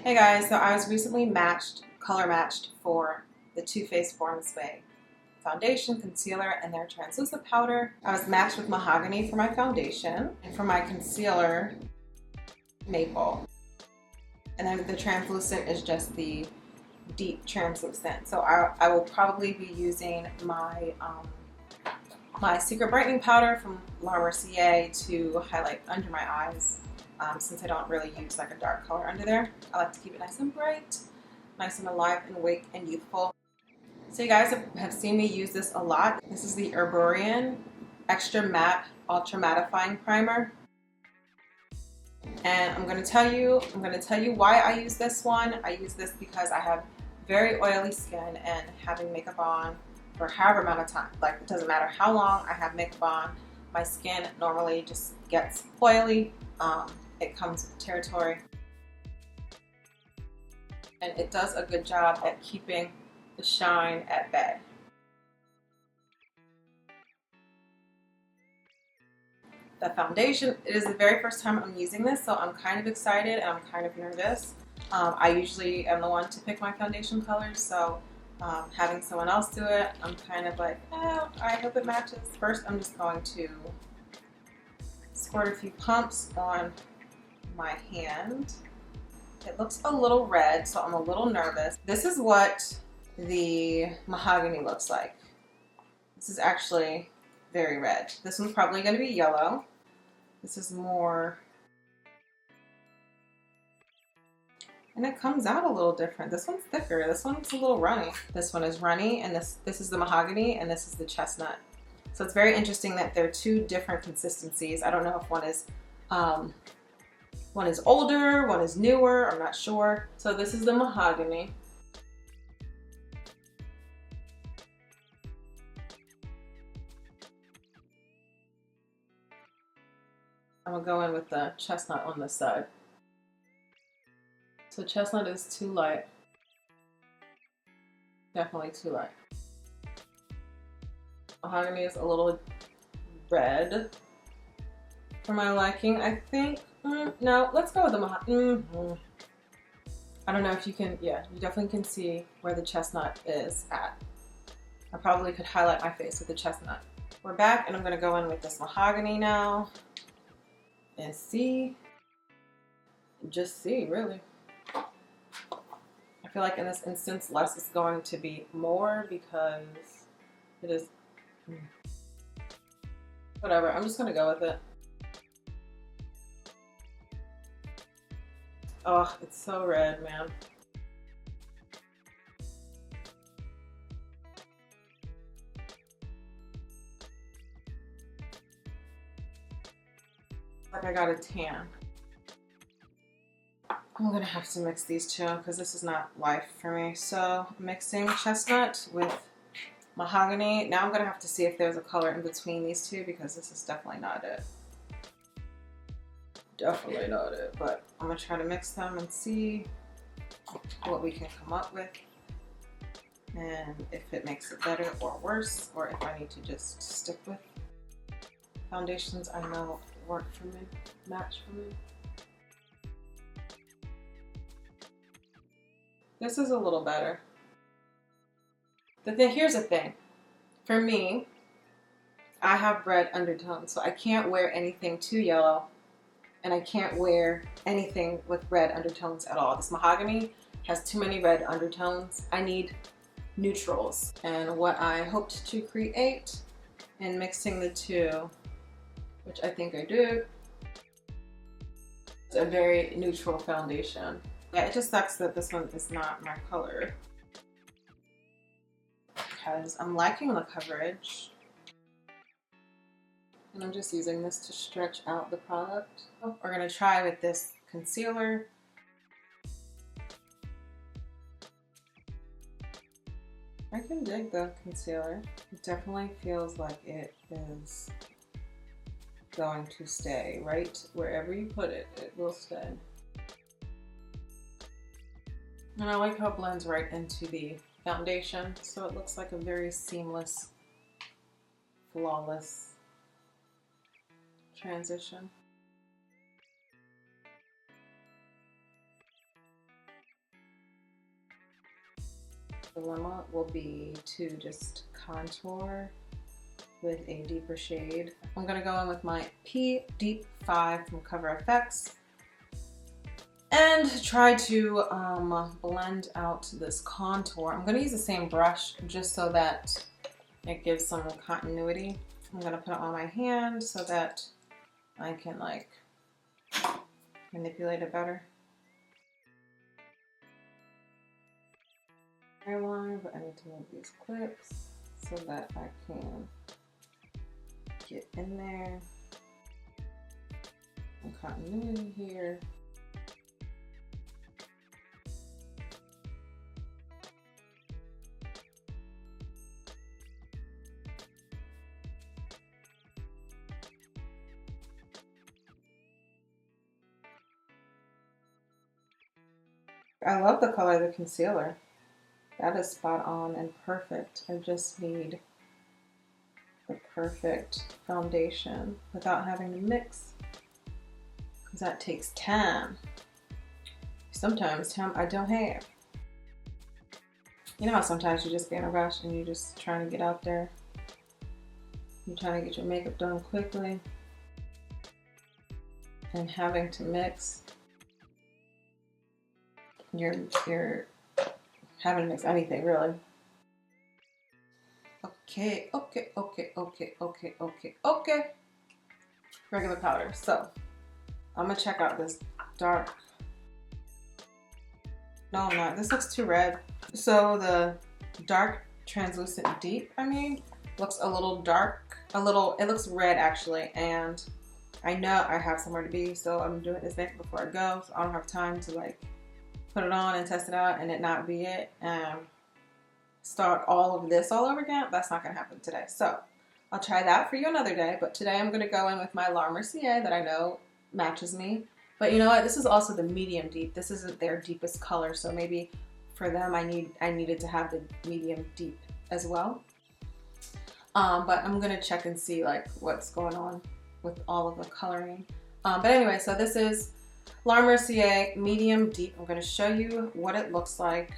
Hey guys, so I was recently color matched for the TooFaced Born foundation, concealer, and their translucent powder. I was matched with Mahongany for my foundation, and for my concealer, Maple. And then the translucent is just the deep translucent. So I will probably be using my my Secret Brightening powder from Mercier to highlight under my eyes. Since I don't really use like a dark color under there. I like to keep it nice and bright, nice and alive and awake and youthful. So you guys have seen me use this a lot. This is the Erborian Extra Matte Ultra Mattifying Primer. And I'm going to tell you why I use this one. I use this because I have very oily skin, and having makeup on for however amount of time, like it doesn't matter how long I have makeup on, my skin normally just gets oily. It comes with territory, and it does a good job at keeping the shine at bay. The foundation, it is the very first time I'm using this, so I'm kind of excited and I'm kind of nervous. I usually am the one to pick my foundation colors, so having someone else do it, I'm kind of like, I hope it matches. First, I'm just going to squirt a few pumps on my hand. It looks a little red, so I'm a little nervous. This is what the Mahongany looks like. This is actually very red. This one's probably going to be yellow. This is more, and it comes out a little different. This one's thicker. This one's a little runny. This one is runny, and this is the Mahongany, and this is the Chestnut. So it's very interesting that they're two different consistencies. I don't know if one is older, one is newer, I'm not sure. So this is the Mahongany. I'm gonna go in with the Chestnut on this side. So Chestnut is too light. Definitely too light. Mahongany is a little red for my liking, I think. No, let's go with the Mahongany. I don't know if you can, yeah, you definitely can see where the Chestnut is at. I probably could highlight my face with the Chestnut. We're back, and I'm gonna go in with this Mahongany now. And see, just see, really. I feel like in this instance, less is going to be more because it is, whatever, I'm just gonna go with it. Oh, it's so red, man. Like I got a tan. I'm gonna have to mix these two because this is not life for me. So mixing Chestnut with Mahongany. Now I'm gonna have to see if there's a color in between these two because this is definitely not it. Definitely not it, but I'm gonna try to mix them and see what we can come up with, and if it makes it better or worse, or if I need to just stick with foundations I know work for me, match for me. This is a little better. Here's the thing. For me, I have red undertones, so I can't wear anything too yellow, and I can't wear anything with red undertones at all. This Mahongany has too many red undertones. I need neutrals. And what I hoped to create in mixing the two, which I think I do, is a very neutral foundation. Yeah, it just sucks that this one is not my color because I'm liking the coverage. And I'm just using this to stretch out the product. We're gonna try with this concealer. I can dig the concealer. It definitely feels like it is going to stay right wherever you put it, it will stay. And I like how it blends right into the foundation, so it looks like a very seamless, flawless transition. dilemma will be to just contour with a deeper shade. I'm gonna go in with my P Deep 5 from Coverfx and try to blend out this contour. I'm gonna use the same brush just so that it gives some continuity. I'm gonna put it on my hand so that I can like manipulate it better. Hairline, but I need to move these clips so that I can get in there. Some continuity here. I love the color of the concealer. That is spot on and perfect. I just need the perfect foundation without having to mix, because that takes time. Sometimes time I don't have. You know how sometimes you just be in a rush and you're just trying to get out there. You're trying to get your makeup done quickly and having to mix. You're having to mix anything really. Okay. Regular powder. So I'm gonna check out this dark. No, I'm not. This looks too red. So the dark translucent deep, looks a little dark. It looks red actually, and I know I have somewhere to be, so I'm doing this makeup before I go, so I don't have time to like put it on and test it out and it not be it and start all of this all over again. That's not gonna happen today. So I'll try that for you another day, but today I'm gonna go in with my Mercier that I know matches me. But you know what, this is also the medium deep. This isn't their deepest color, so maybe for them I needed to have the medium deep as well. But I'm gonna check and see like what's going on with all of the coloring. But anyway, so this is Mercier medium deep. I'm going to show you what it looks like,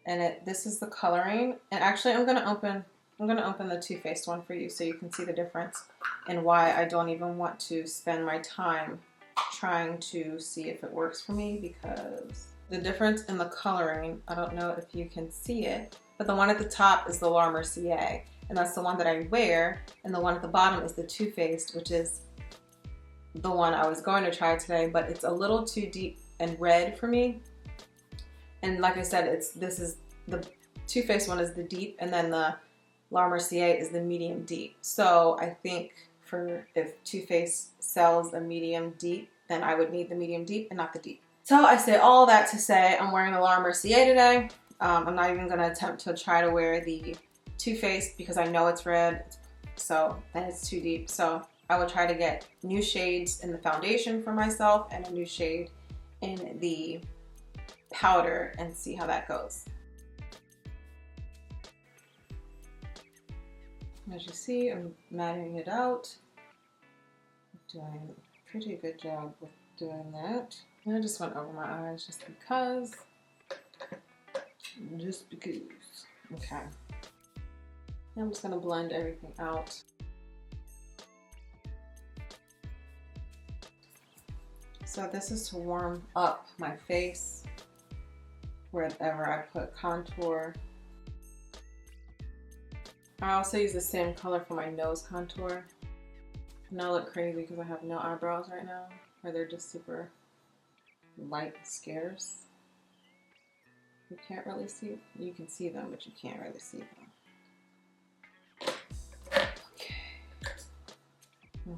and this is the coloring. And actually, I'm going to open the TooFaced one for you so you can see the difference and why I don't even want to spend my time trying to see if it works for me, because the difference in the coloring, I don't know if you can see it, but the one at the top is the Mercier, and that's the one that I wear, and the one at the bottom is the TooFaced, which is the one I was going to try today, but it's a little too deep and red for me. And like I said, this is the TooFaced one is the deep, and then the Mercier is the medium deep. So I think if TooFaced sells a medium deep, then I would need the medium deep and not the deep. So I say all that to say I'm wearing the Mercier today. I'm not even going to attempt to try to wear the TooFaced because I know it's red, so then it's too deep. So I will try to get new shades in the foundation for myself and a new shade in the powder and see how that goes. As you see, I'm matting it out. Doing a pretty good job with doing that. And I just went over my eyes just because. Okay. I'm just gonna blend everything out. So this is to warm up my face wherever I put contour. I also use the same color for my nose contour. And I look crazy because I have no eyebrows right now, or they're just super light and scarce. You can't really see, you can see them, but you can't really see them.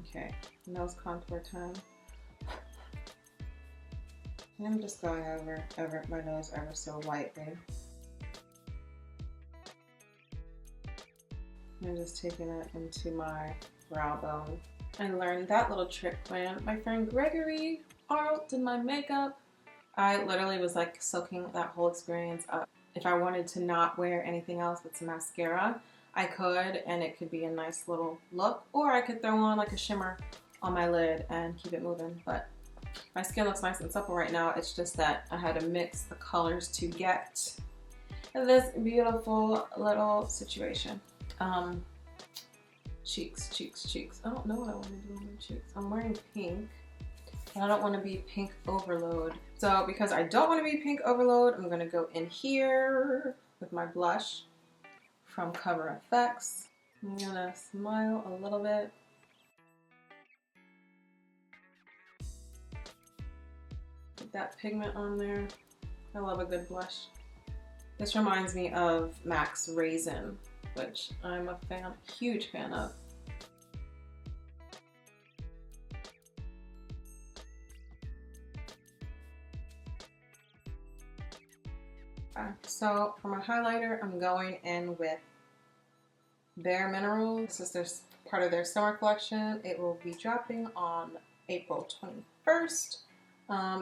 Okay, nose contour time. I'm just going over my nose ever so lightly. I'm just taking it into my brow bone. I learned that little trick when my friend Gregory Arlt did my makeup. I literally was like soaking that whole experience up. If I wanted to not wear anything else but some mascara, I could, and it could be a nice little look, or I could throw on like a shimmer on my lid and keep it moving. But My skin looks nice and supple right now. It's just that I had to mix the colors to get this beautiful little situation. Cheeks. I don't know what I want to do on my cheeks. I'm wearing pink, and I don't want to be pink overload. So because I don't want to be pink overload, I'm going to go in here with my blush from Coverfx. I'm going to smile a little bit. Get that pigment on there. I love a good blush. This reminds me of MAC's Raisin, which I'm a fan, huge fan of. Okay, so for my highlighter, I'm going in with Bare Minerals. This is part of their summer collection. It will be dropping on April 21st.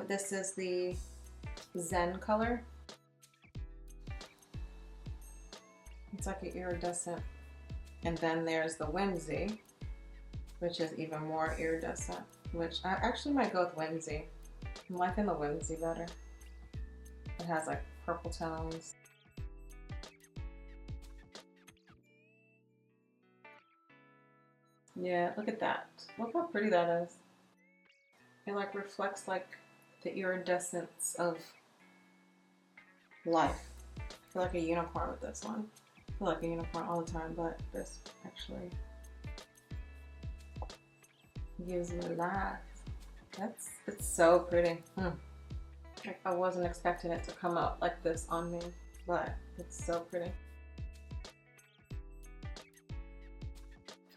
This is the Zen color. It's like an iridescent. And then there's the Whimsy, which is even more iridescent, which I actually might go with Whimsy. I'm liking the Whimsy better. It has like purple tones. Yeah, look at that. Look how pretty that is. It like reflects like the iridescence of life. I feel like a unicorn with this one. I feel like a unicorn all the time, but this actually gives me life. It's so pretty. Like I wasn't expecting it to come out like this on me, but it's so pretty.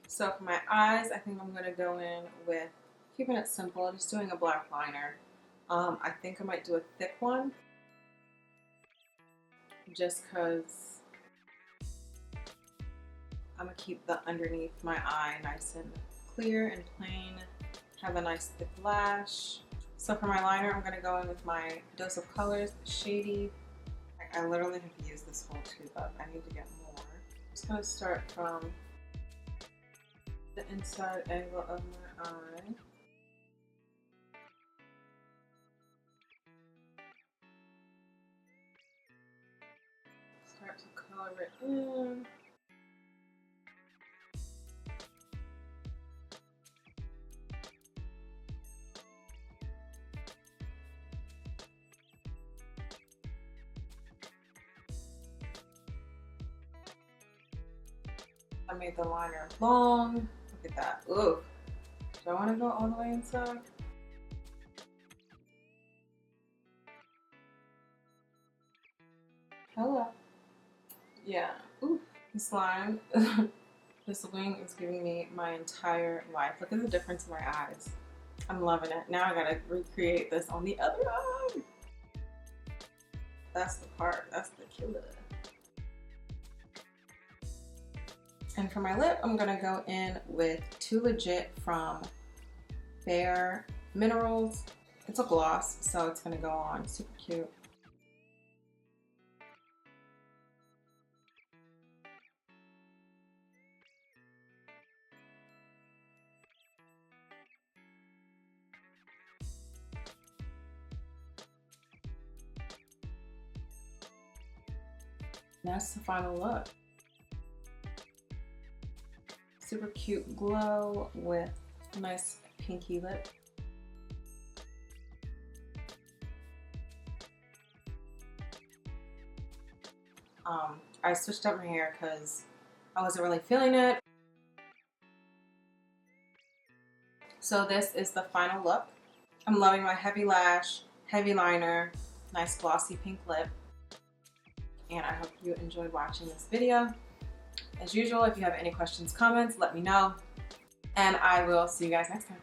So for my eyes, I think I'm gonna go in with keeping it simple, just doing a black liner. I think I might do a thick one, just cause I'm gonna keep the underneath my eye nice and clear and plain, have a nice thick lash. So for my liner, I'm gonna go in with my Dose of Colors Shady. I literally have to use this whole tube up. I need to get more. I'm just gonna start from the inside angle of my eye. Start to color it in. I made the liner long. Look at that. Ooh. Do I want to go all the way inside? Hello. Yeah. Ooh. This line, this wing is giving me my entire life. Look at the difference in my eyes. I'm loving it. Now I gotta recreate this on the other eye. That's the part. That's the killer. And for my lip, I'm gonna go in with Too Legit from Bare Minerals. It's a gloss, so it's gonna go on super cute. That's the final look. Super cute glow with a nice pinky lip. I switched up my hair because I wasn't really feeling it. So this is the final look. I'm loving my heavy lash, heavy liner, nice glossy pink lip. And I hope you enjoyed watching this video. As usual, if you have any questions, comments, let me know. And I will see you guys next time.